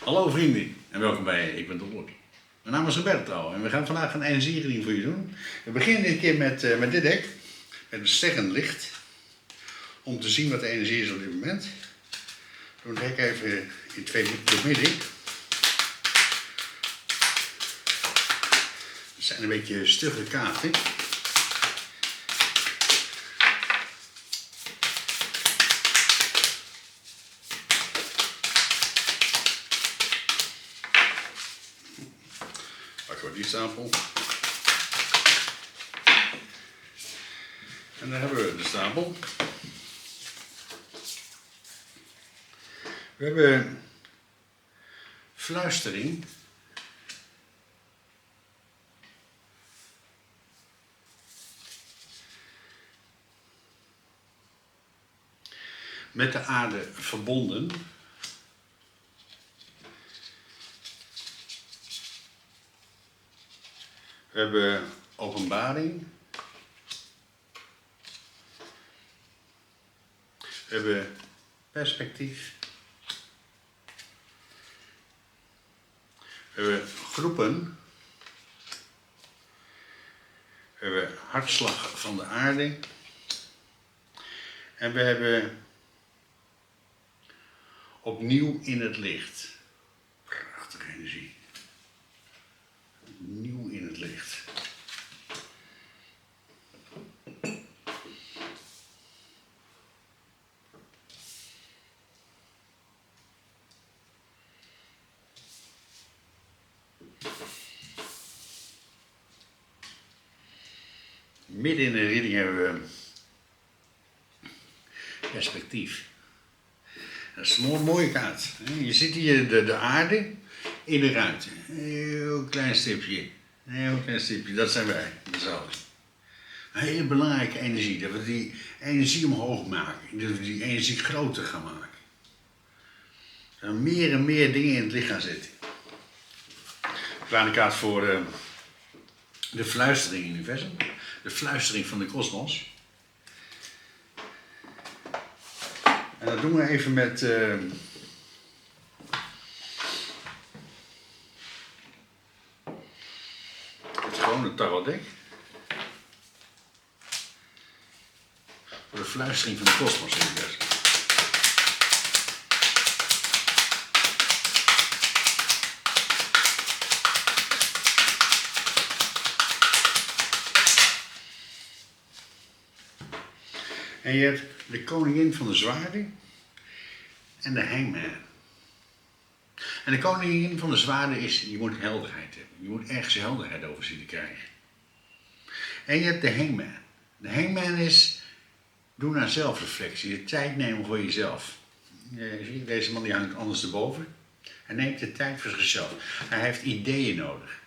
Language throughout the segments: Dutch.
Hallo vrienden en welkom bij Ik ben Dolor. Mijn naam is Roberto en we gaan vandaag een energiereading voor je doen. We beginnen dit keer met dit dek, met een steggend licht, om te zien wat de energie is op dit moment. We doen het dek even in twee midden. Het zijn een beetje stugge kaarten. Pakken we die stapel. En dan hebben we de stapel. We hebben fluistering. Met de aarde verbonden. We hebben openbaring. We hebben perspectief. We hebben groepen. We hebben hartslag van de aarde. En we hebben opnieuw in het licht. Prachtige energie. Opnieuw in het licht. Midden in de reading hebben we perspectief. Dat is een mooie kaart. Je ziet hier de aarde in de ruimte. Een heel klein stipje. Een heel klein stipje, dat zijn wij. Dat is alles. Een hele belangrijke energie. Dat we die energie omhoog maken. Dat we die energie groter gaan maken. Dat er meer en meer dingen in het licht gaan zitten. Een kleine kaart voor de fluistering in het universum. De fluistering van de kosmos. En dat doen we even met het gewone tarotdek. Voor de fluistering van de kosmos in het universum. En je hebt de koningin van de zwaarden en de hangman. En de koningin van de zwaarden is, je moet helderheid hebben. Je moet ergens helderheid over zien te krijgen. En je hebt de hangman. De hangman is, doe naar zelfreflectie, de tijd nemen voor jezelf. Deze man die hangt anders erboven. Hij neemt de tijd voor zichzelf. Hij heeft ideeën nodig.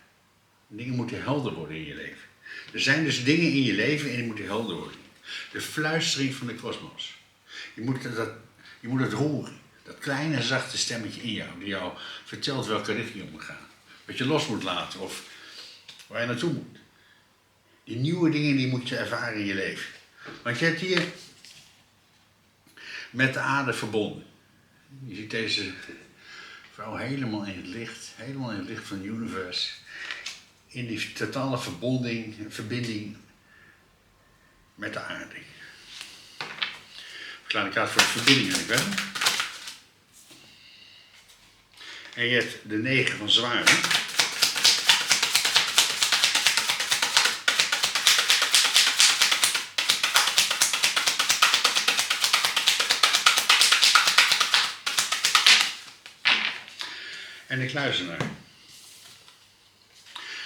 Dingen moeten helder worden in je leven. Er zijn dus dingen in je leven en die moeten helder worden. De fluistering van de kosmos. Je moet het horen. Dat kleine zachte stemmetje in jou. Die jou vertelt welke richting je moet gaan. Wat je los moet laten of waar je naartoe moet. Die nieuwe dingen die moet je ervaren in je leven. Want je hebt hier met de aarde verbonden. Je ziet deze vrouw helemaal in het licht. Helemaal in het licht van het universe. In die totale verbinding met de aarde. Een kleine kaart voor de verbinding in het. En je hebt de 9 van zwaarden. En de kluizenaar.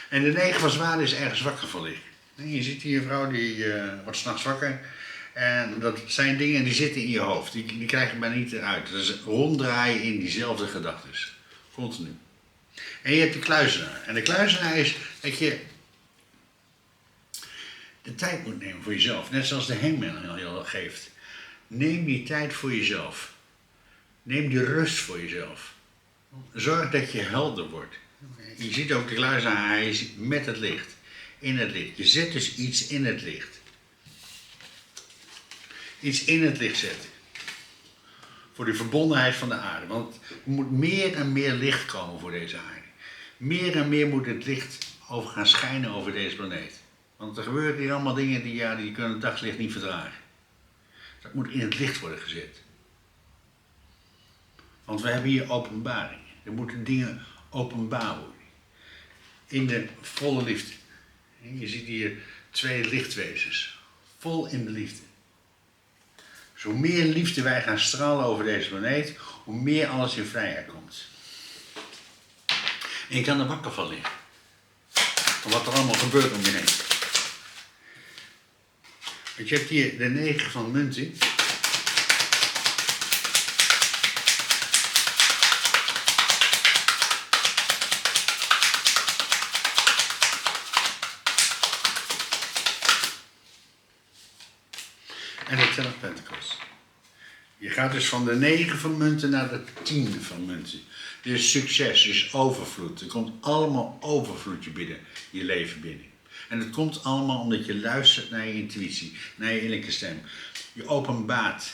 En de 9 van zwaarden is ergens wakker van liggen. Je ziet hier een vrouw die wordt 's nachts wakker. En dat zijn dingen die zitten in je hoofd. Die krijg je maar niet eruit. Dat is ronddraaien in diezelfde gedachten. Continu. En je hebt de kluizenaar. En de kluizenaar is dat je de tijd moet nemen voor jezelf. Net zoals de hangman heel geeft. Neem die tijd voor jezelf. Neem die rust voor jezelf. Zorg dat je helder wordt. Je ziet ook de kluizenaar, hij is met het licht. In het licht. Je zet dus iets in het licht. Iets in het licht zetten. Voor de verbondenheid van de aarde. Want er moet meer en meer licht komen voor deze aarde. Meer en meer moet het licht over gaan schijnen over deze planeet. Want er gebeuren hier allemaal dingen die kunnen het dagslicht niet verdragen. Dat moet in het licht worden gezet. Want we hebben hier openbaring. Er moeten dingen openbaar worden. In de volle liefde. Je ziet hier 2 lichtwezens. Vol in de liefde. Dus hoe meer liefde wij gaan stralen over deze planeet, hoe meer alles in vrijheid komt. En je kan er wakker van liggen. Van wat er allemaal gebeurt om je heen. Want je hebt hier de 9 van munten. En de 10 of Pentacles. Je gaat dus van de 9 van munten naar de 10 van munten. Dus succes, dus overvloed. Er komt allemaal overvloedje binnen je leven binnen. En het komt allemaal omdat je luistert naar je intuïtie, naar je innerlijke stem. Je openbaart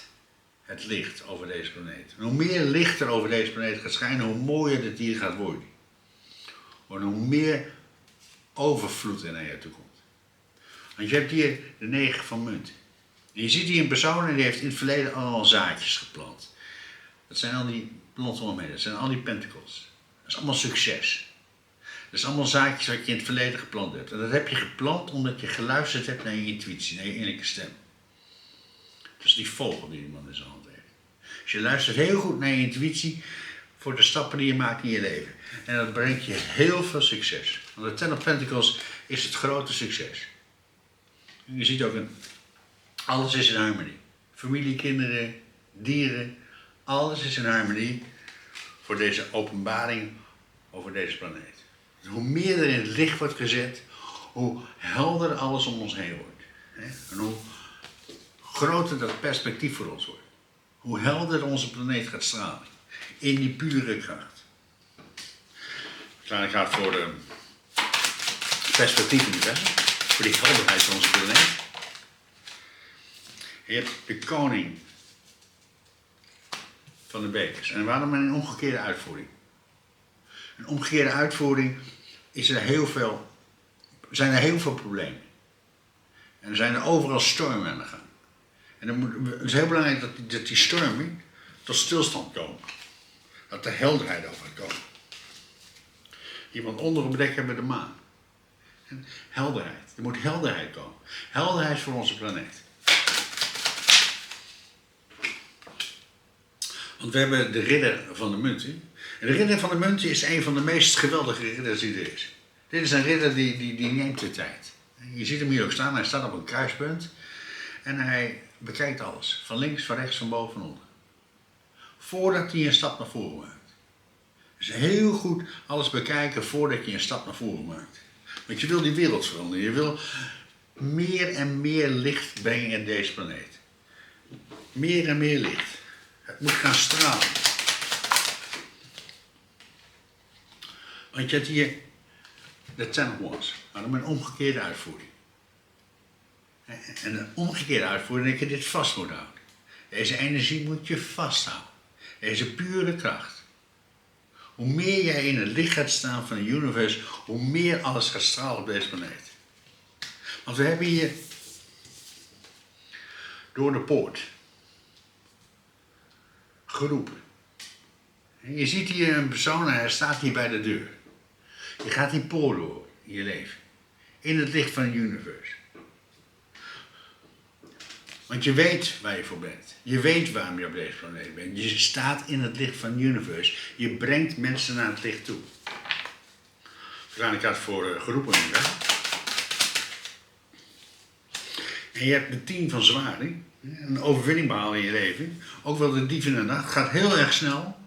het licht over deze planeet. En hoe meer licht er over deze planeet gaat schijnen, hoe mooier het hier gaat worden. En hoe meer overvloed er naar je toe komt. Want je hebt hier de 9 van munten. En je ziet hier een persoon en die heeft in het verleden allemaal zaadjes geplant. Dat zijn al die planten, dat zijn al die pentacles. Dat is allemaal succes. Dat is allemaal zaadjes wat je in het verleden geplant hebt. En dat heb je geplant omdat je geluisterd hebt naar je intuïtie, naar je innerlijke stem. Dat is die vogel die man in zijn hand heeft. Dus je luistert heel goed naar je intuïtie voor de stappen die je maakt in je leven. En dat brengt je heel veel succes. Want de 10 of Pentacles is het grote succes. Je ziet ook alles is in harmonie. Familie, kinderen, dieren, alles is in harmonie voor deze openbaring over deze planeet. Dus hoe meer er in het licht wordt gezet, hoe helder alles om ons heen wordt. En hoe groter dat perspectief voor ons wordt. Hoe helder onze planeet gaat stralen. In die pure kracht. Ik ga voor de perspectief in het voor die helderheid van onze planeet. Je hebt de koning van de bekers. En waarom een omgekeerde uitvoering? Een omgekeerde uitvoering zijn er heel veel problemen. En er zijn er overal stormen aan de gang. En het is heel belangrijk dat die stormen tot stilstand komen. Dat er helderheid over gaat komen. Iemand onder op bedek hebben de maan. En helderheid. Er moet helderheid komen. Helderheid voor onze planeet. Want we hebben de ridder van de munten. En de ridder van de munten is een van de meest geweldige ridders die er is. Dit is een ridder die neemt de tijd. Je ziet hem hier ook staan, hij staat op een kruispunt. En hij bekijkt alles. Van links, van rechts, van boven, van onder. Voordat hij een stap naar voren maakt. Dus heel goed alles bekijken voordat je een stap naar voren maakt. Want je wil die wereld veranderen. Je wil meer en meer licht brengen in deze planeet. Meer en meer licht. Het moet gaan stralen. Want je hebt hier de 10 of Wands, maar dan met een omgekeerde uitvoering. En een omgekeerde uitvoering dat je dit vast moet houden. Deze energie moet je vasthouden. Deze pure kracht. Hoe meer jij in het licht gaat staan van het universum, hoe meer alles gaat stralen op deze planeet. Want we hebben hier door de poort geroepen. En je ziet hier een persoon en hij staat hier bij de deur. Je gaat die poort door in je leven. In het licht van het universum. Want je weet waar je voor bent. Je weet waarom je op deze planeet bent. Je staat in het licht van het universum. Je brengt mensen naar het licht toe. Ik had voor geroepen. En je hebt de 10 van zwaarden. Een overwinning behalen in je leven. Ook wel de dief in de nacht. Het gaat heel erg snel.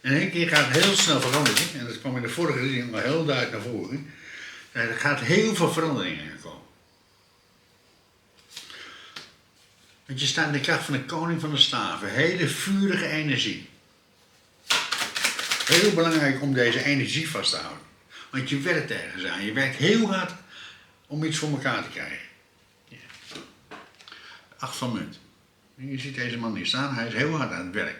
En in één keer gaat het heel snel veranderen. En dat kwam in de vorige reading maar heel duidelijk naar voren. Er gaat heel veel veranderingen komen. Want je staat in de kracht van de koning van de staven. Hele vurige energie. Heel belangrijk om deze energie vast te houden. Want je werkt ergens aan. Je werkt heel hard om iets voor elkaar te krijgen. 8 van munt. Je ziet deze man hier staan. Hij is heel hard aan het werk.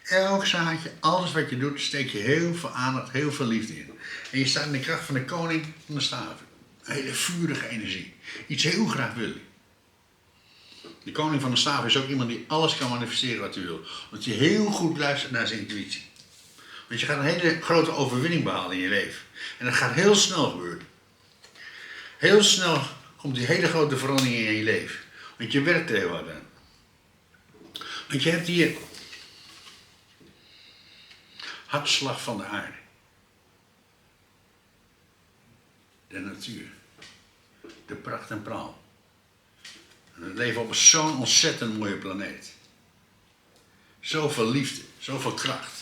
Elk zaadje, alles wat je doet, steek je heel veel aandacht, heel veel liefde in. En je staat in de kracht van de koning van de staven. Een hele vurige energie. Iets heel graag willen. De koning van de staven is ook iemand die alles kan manifesteren wat hij wil. Want je heel goed luistert naar zijn intuïtie. Want je gaat een hele grote overwinning behalen in je leven. En dat gaat heel snel gebeuren. Heel snel komt die hele grote verandering in je leven. Want je werkt er heel hard aan. Want je hebt hier hartslag van de aarde. De natuur. De pracht en praal. En het leven op zo'n ontzettend mooie planeet. Zoveel liefde, zoveel kracht.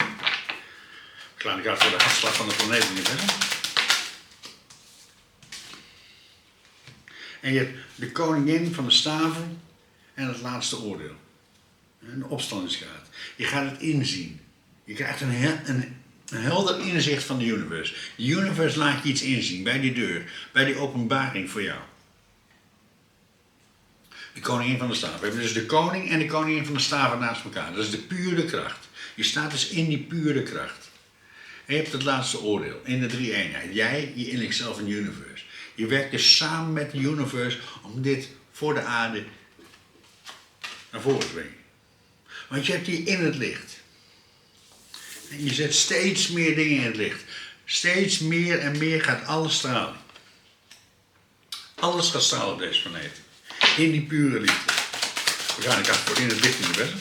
Kleine kaart voor de hartslag van de planeet niet, hè? En je hebt de koningin van de staven en het laatste oordeel. Een opstandingskaart. Je gaat het inzien. Je krijgt een helder inzicht van de universe. De universe laat je iets inzien bij die deur, bij die openbaring voor jou. De koningin van de staven. We hebben dus de koning en de koningin van de staven naast elkaar. Dat is de pure kracht. Je staat dus in die pure kracht. En je hebt het laatste oordeel in de drie eenheid. Jij, je innerlijk zelf en de universe. Je werkt dus samen met de universe om dit voor de aarde naar voren te brengen. Want je hebt hier in het licht. En je zet steeds meer dingen in het licht. Steeds meer en meer gaat alles stralen. Alles gaat stralen op deze planeet. In die pure liefde. We gaan voor in het lichtuniversum.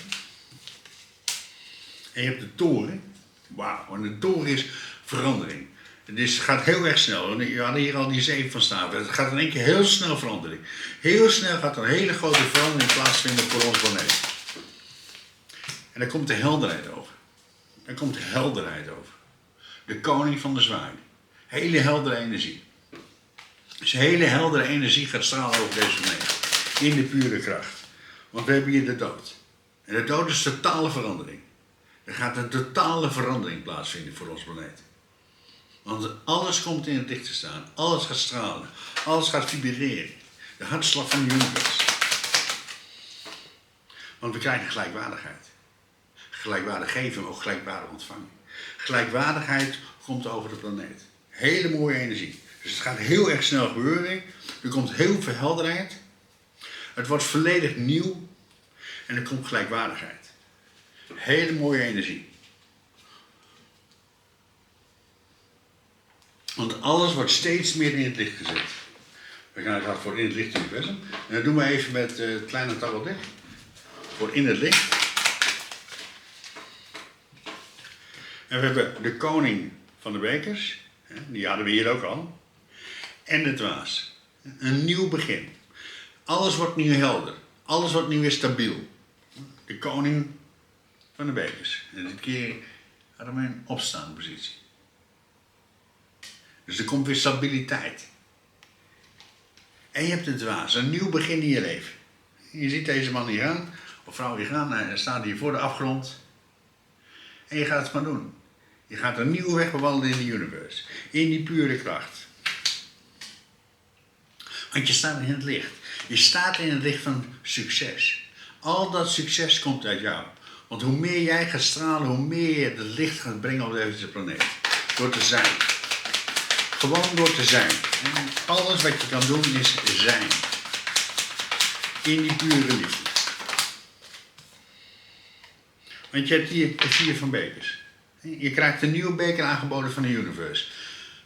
En je hebt de toren. Wauw, en de toren is verandering. Het gaat heel erg snel. We hadden hier al die 7 van staven. Het gaat in één keer heel snel verandering. Heel snel gaat er een hele grote verandering plaatsvinden voor ons planeet. En daar komt de helderheid over. Daar komt de helderheid over. De koning van de zwaarden. Hele heldere energie. Dus hele heldere energie gaat stralen over deze planeet. In de pure kracht. Want we hebben hier de dood. En de dood is totale verandering. Er gaat een totale verandering plaatsvinden voor onze planeet. Want alles komt in het licht te staan. Alles gaat stralen. Alles gaat vibreren. De hartslag van de universe. Want we krijgen gelijkwaardigheid. Gelijkwaardig geven, maar ook gelijkwaardig ontvangen. Gelijkwaardigheid komt over de planeet. Hele mooie energie. Dus het gaat heel erg snel gebeuren. Er komt heel veel helderheid. Het wordt volledig nieuw. En er komt gelijkwaardigheid. Hele mooie energie. Want alles wordt steeds meer in het licht gezet. We gaan het voor in het licht universum. En dat doen we even met het kleine tablet. Voor in het licht. En we hebben de koning van de bekers. Die hadden we hier ook al. En de dwaas. Een nieuw begin. Alles wordt nu helder. Alles wordt nu weer stabiel. De koning van de bekers. En dit keer hadden we een opstaande positie. Dus er komt weer stabiliteit. En je hebt de dwaas. Een nieuw begin in je leven. Je ziet deze man hier gaan. Of vrouw hier gaan. Hij staat hier voor de afgrond. En je gaat het maar doen. Je gaat een nieuwe weg bewandelen in de universe. In die pure kracht. Want je staat in het licht. Je staat in het licht van succes. Al dat succes komt uit jou. Want hoe meer jij gaat stralen, hoe meer je het licht gaat brengen op deze planeet. Door te zijn. Gewoon door te zijn. En alles wat je kan doen is zijn. In die pure liefde. Want je hebt hier de 4 van bekers. Je krijgt een nieuwe beker aangeboden van de universe.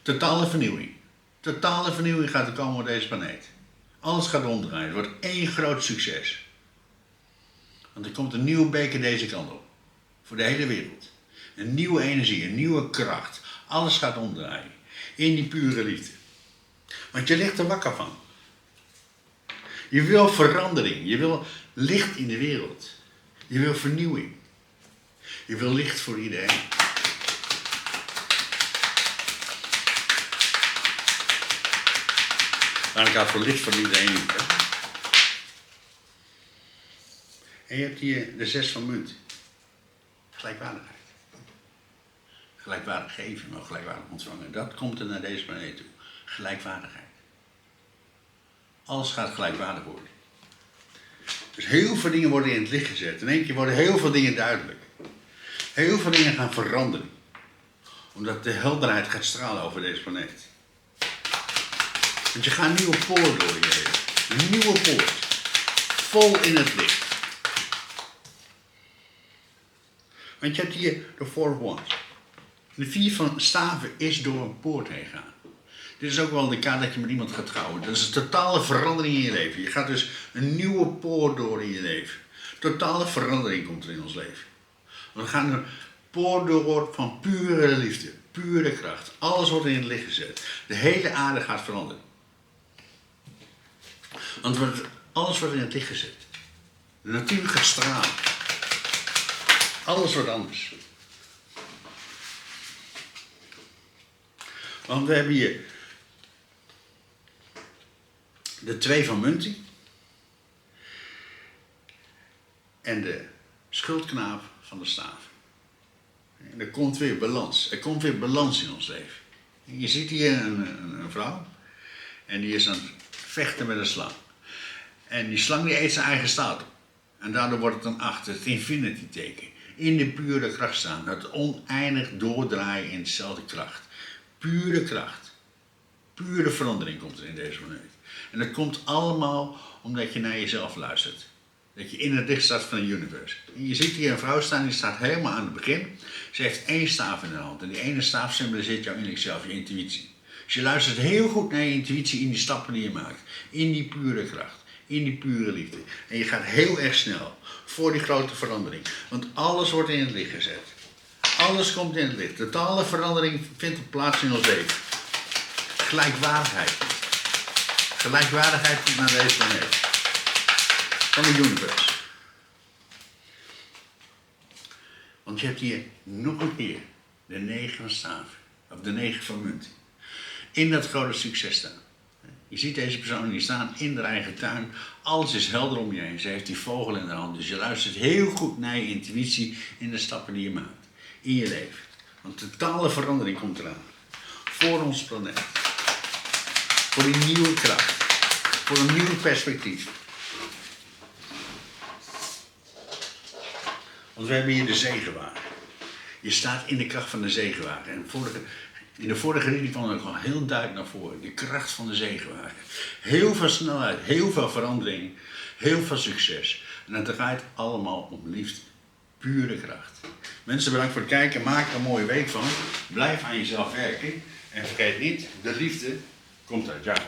Totale vernieuwing. Totale vernieuwing gaat er komen op deze planeet. Alles gaat omdraaien. Het wordt één groot succes. Want er komt een nieuwe beker deze kant op. Voor de hele wereld. Een nieuwe energie, een nieuwe kracht. Alles gaat omdraaien. In die pure liefde. Want je ligt er wakker van. Je wil verandering. Je wil licht in de wereld. Je wil vernieuwing. Je wil licht voor iedereen. Maar ik had voor licht voor iedereen. En je hebt hier de 6 van munt. Gelijkwaardigheid. Gelijkwaardig geven, maar gelijkwaardig ontvangen. Dat komt er naar deze planeet toe. Gelijkwaardigheid. Alles gaat gelijkwaardig worden. Dus heel veel dingen worden in het licht gezet. In één keer worden heel veel dingen duidelijk. Heel veel dingen gaan veranderen. Omdat de helderheid gaat stralen over deze planeet. Want je gaat een nieuwe poort door je leven. Een nieuwe poort. Vol in het licht. Want je hebt hier de Four of Wands. De 4 van staven is door een poort heen gaan. Dit is ook wel de kaart dat je met iemand gaat trouwen. Dat is een totale verandering in je leven. Je gaat dus een nieuwe poort door in je leven. Totale verandering komt er in ons leven. We gaan een poort door van pure liefde, pure kracht. Alles wordt in het licht gezet. De hele aarde gaat veranderen. Want alles wordt in het licht gezet. De natuur gaat stralen. Alles wordt anders. Want we hebben hier de 2 van munten en de schuldknaap van de staaf. En er komt weer balans. Er komt weer balans in ons leven. Je ziet hier een vrouw en die is aan het vechten met een slang. En die slang die eet zijn eigen staat op. En daardoor wordt het dan achter het infinity teken. In de pure kracht staan. Dat oneindig doordraaien in dezelfde kracht. Pure kracht. Pure verandering komt er in deze planeet. En dat komt allemaal omdat je naar jezelf luistert. Dat je in het licht staat van het universe. En je ziet hier een vrouw staan, die staat helemaal aan het begin. Ze heeft 1 staaf in de hand. En die ene staaf symboliseert jouw innerlijk zelf, je intuïtie. Dus je luistert heel goed naar je intuïtie in die stappen die je maakt. In die pure kracht. In die pure liefde. En je gaat heel erg snel voor die grote verandering. Want alles wordt in het licht gezet. Alles komt in het licht. Totale verandering vindt plaats in ons leven. Gelijkwaardigheid. Gelijkwaardigheid komt naar deze planeet. Van de universe. Want je hebt hier nog een keer de 9 van staven. Of de 9 van munten. In dat grote succes staan. Je ziet deze persoon die staan in haar eigen tuin. Alles is helder om je heen. Ze heeft die vogel in de hand. Dus je luistert heel goed naar je intuïtie in de stappen die je maakt. In je leven. Want totale verandering komt eraan. Voor ons planeet. Voor die nieuwe kracht. Voor een nieuw perspectief. Want we hebben hier de zegenwagen. Je staat in de kracht van de zegenwagen. En in de vorige reading kwam er al heel duidelijk naar voren. De kracht van de zegenwagen. Heel veel snelheid, heel veel verandering, heel veel succes. En het draait allemaal om liefde. Pure kracht. Mensen, bedankt voor het kijken. Maak er een mooie week van. Blijf aan jezelf werken. En vergeet niet, de liefde komt uit jou.